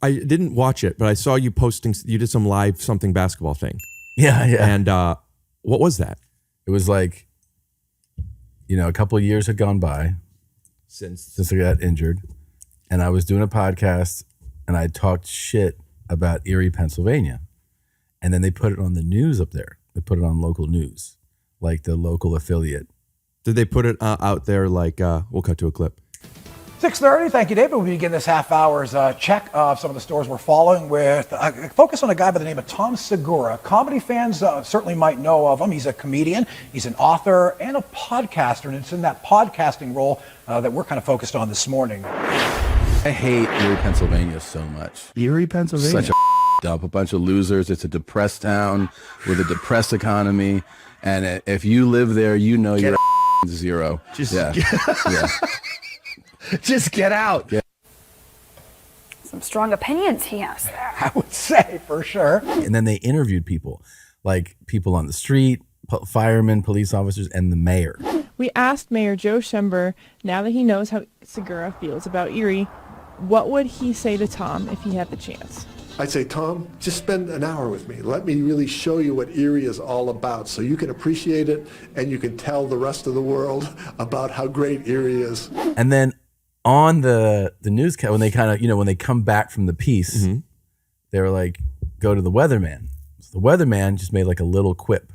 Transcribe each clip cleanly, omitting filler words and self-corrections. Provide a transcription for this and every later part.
I didn't watch it, but I saw you posting. You did some live something basketball thing. Yeah. And what was that? It was like, a couple of years had gone by since I got injured, and I was doing a podcast, and I talked shit about Erie, Pennsylvania, and then they put it on the news up there. They put it on local news, like the local affiliate. Did they put it out there like, we'll cut to a clip. 6:30, thank you, David. We begin this half hour's check of some of the stories we're following with a focus on a guy by the name of Tom Segura. Comedy fans certainly might know of him. He's a comedian, he's an author, and a podcaster, and it's in that podcasting role that we're kind of focused on this morning. I hate Erie, Pennsylvania so much. Erie, Pennsylvania? Such a dump, a bunch of losers. It's a depressed town with a depressed economy, and if you live there, you're zero. Yeah. Just get out. Yeah. Some strong opinions he has there. I would say, for sure. And then they interviewed people, like people on the street, firemen, police officers, and the mayor. We asked Mayor Joe Schember, now that he knows how Segura feels about Erie, what would he say to Tom if he had the chance? I'd say, Tom, just spend an hour with me. Let me really show you what Erie is all about so you can appreciate it and you can tell the rest of the world about how great Erie is. And then on the newscast, when they kind of, when they come back from the piece, they were like, go to the Weatherman. So the Weatherman just made like a little quip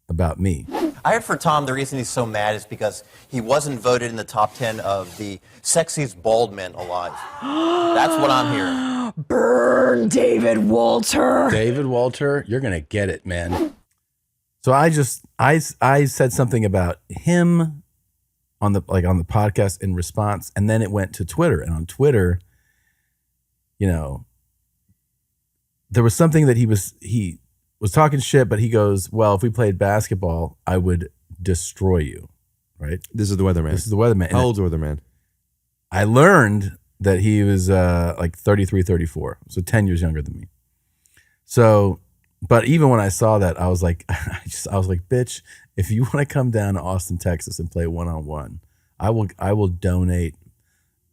about me. I heard for Tom, the reason he's so mad is because he wasn't voted in the top 10 of the sexiest bald men alive. That's what I'm hearing. Burn, David Walter. David Walter, you're going to get it, man. So I said something about him on the podcast in response, and then it went to Twitter, and on Twitter, there was something that he was talking shit, but he goes, well, if we played basketball, I would destroy you, right? This is the Weatherman. How old's the Weatherman? I learned that he was like 33, 34, so 10 years younger than me. So, but even when I saw that, I was like, bitch, if you want to come down to Austin, Texas and play one-on-one, I will donate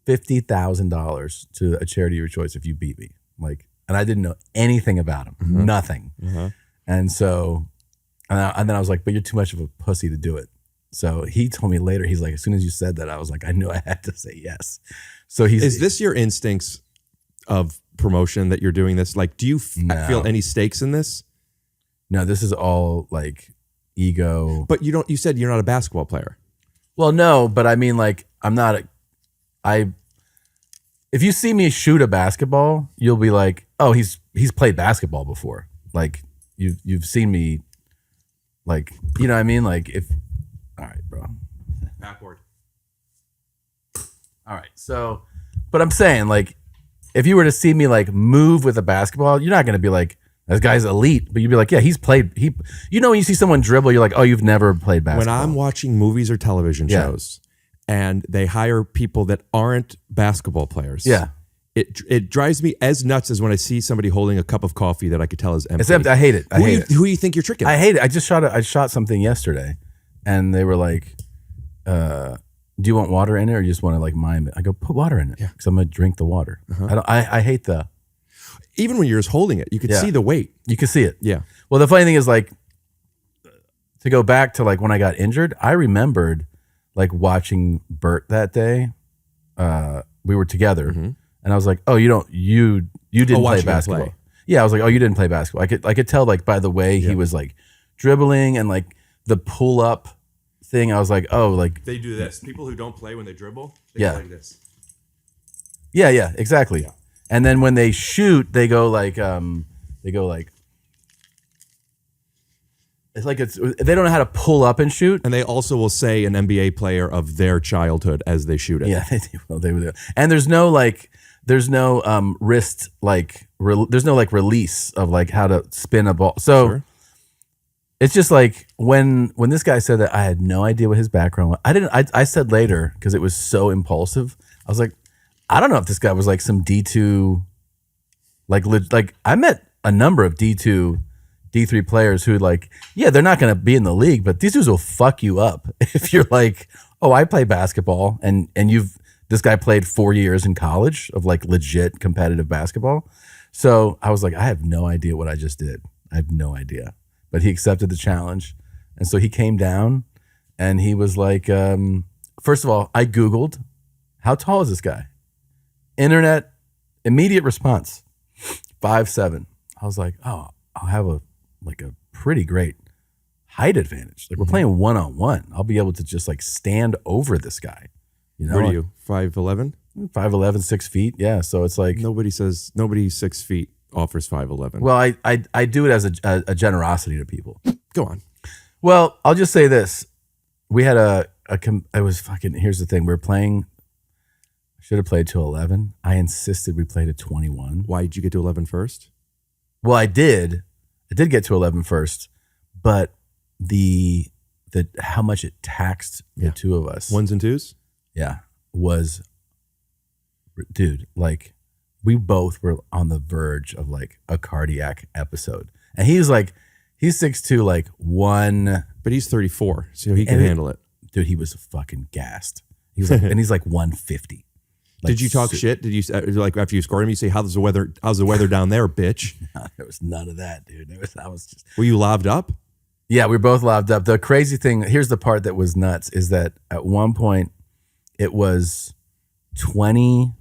$50,000 to a charity of your choice if you beat me. And I didn't know anything about him, nothing. And so, and then I was like, but you're too much of a pussy to do it. So he told me later, he's like, as soon as you said that, I was like, I knew I had to say yes. So is this your instincts of promotion that you're doing this? Like, do you feel any stakes in this? No, this is all like ego. But you said you're not a basketball player. Well, no, but I mean, like, if you see me shoot a basketball, you'll be like, oh, he's played basketball before. Like, you've seen me, like, you know what I mean? Like, all right, bro. Backward. All right, so, but I'm saying, like, if you were to see me, like, move with a basketball, you're not going to be like, this guy's elite, but you'd be like, yeah, when you see someone dribble, you're like, oh, you've never played basketball. When I'm watching movies or television shows and they hire people that aren't basketball players, it drives me as nuts as when I see somebody holding a cup of coffee that I could tell is empty. It's empty. I hate it. Who do you think you're tricking? I hate it. I shot something yesterday, and they were like, do you want water in it or you just want to like mime it? I go, put water in it because I'm going to drink the water. I hate even when you're just holding it, you could see the weight. You can see it. Yeah. Well, the funny thing is, like, to go back to like when I got injured, I remembered like watching Bert that day. We were together, and I was like, "Oh, you didn't play basketball." Yeah, I was like, "Oh, you didn't play basketball." I could tell like by the way he was like dribbling and like the pull up thing. I was like, "Oh, like they do this." People who don't play when they dribble, they go like this. Yeah, exactly. Yeah. And then when they shoot, they go like, it's like they don't know how to pull up and shoot. And they also will say an NBA player of their childhood as they shoot it. Yeah, they would. And there's no wrist, like, there's no like release of like how to spin a ball. So it's just like when this guy said that, I had no idea what his background was. I said later, because it was so impulsive, I was like, I don't know if this guy was like some D2, like I met a number of D2, D3 players who like, yeah, they're not going to be in the league, but these dudes will fuck you up if you're like, oh, I play basketball and you've This guy played 4 years in college of like legit competitive basketball. So I was like, I have no idea what I just did. I have no idea. But he accepted the challenge. And so he came down and he was like, first of all, I Googled, how tall is this guy? Internet, immediate response, 5'7". I was like, oh, I'll have a pretty great height advantage. Like we're playing one-on-one. I'll be able to just like stand over this guy. You know, what are you, 5'11"? 5'11", 6 feet. Yeah. So it's like nobody 6 feet offers 5'11". Well, I do it as a generosity to people. Go on. Well, I'll just say this. We had here's the thing. We were playing, I should have played to 11. I insisted we played to 21. Why did you get to 11 first? Well, I did get to 11 first, but the how much it taxed the two of us. Ones and twos? Yeah. Was, dude, like we both were on the verge of like a cardiac episode. And he's 6'2", like one. But he's 34, so he can handle it. Dude, he was fucking gassed. He was like, and he's like 150. Like, did you talk shit? Did you like after you scored him? You say, "How's the weather down there, bitch?" No, there was none of that, dude. I was just. Were you lobbed up? Yeah, we were both lobbed up. The crazy thing, here's the part that was nuts, is that at one point it was 20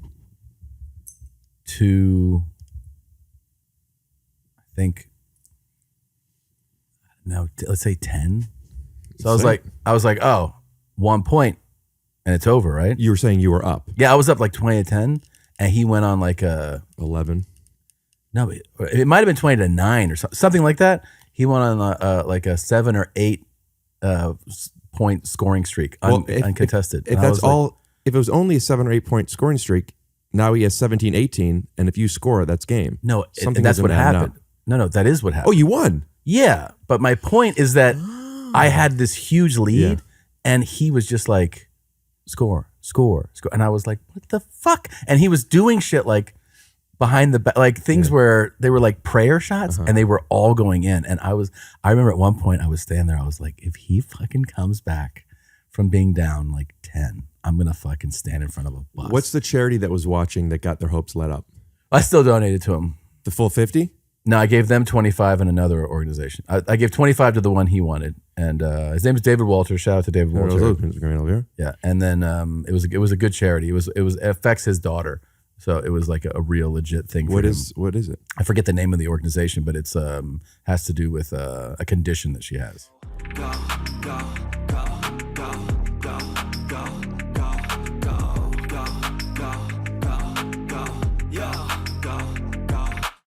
to, I think, no, let's say 10. So I was like, oh, 1 point and it's over, right? You were saying you were up. Yeah, I was up like 20 to 10 and he went on like a 11. No, it might have been 20 to 9 or something like that. He went on like a 7 or 8 point scoring streak, uncontested. If that's all, if it was only a 7 or 8 point scoring streak, now he has 17, 18, and if you score, that's game. No, that's what happened. No, that is what happened. Oh, you won. Yeah, but my point is that I had this huge lead, and he was just like, score, and I was like, what the fuck? And he was doing shit like behind the back, like things where they were like prayer shots, and they were all going in. And I remember at one point I was standing there, I was like, if he fucking comes back from being down like 10, I'm gonna fucking stand in front of a bus. What's the charity that was watching that got their hopes let up? I still donated to him. The full 50? No, I gave them 25 and another organization. I gave 25 to the one he wanted, and his name is David Walter. Shout out to David Walter. Yeah, and then it was a good charity. It affects his daughter, so it was like a real legit thing. What is it? I forget the name of the organization, but it's has to do with a condition that she has. Go.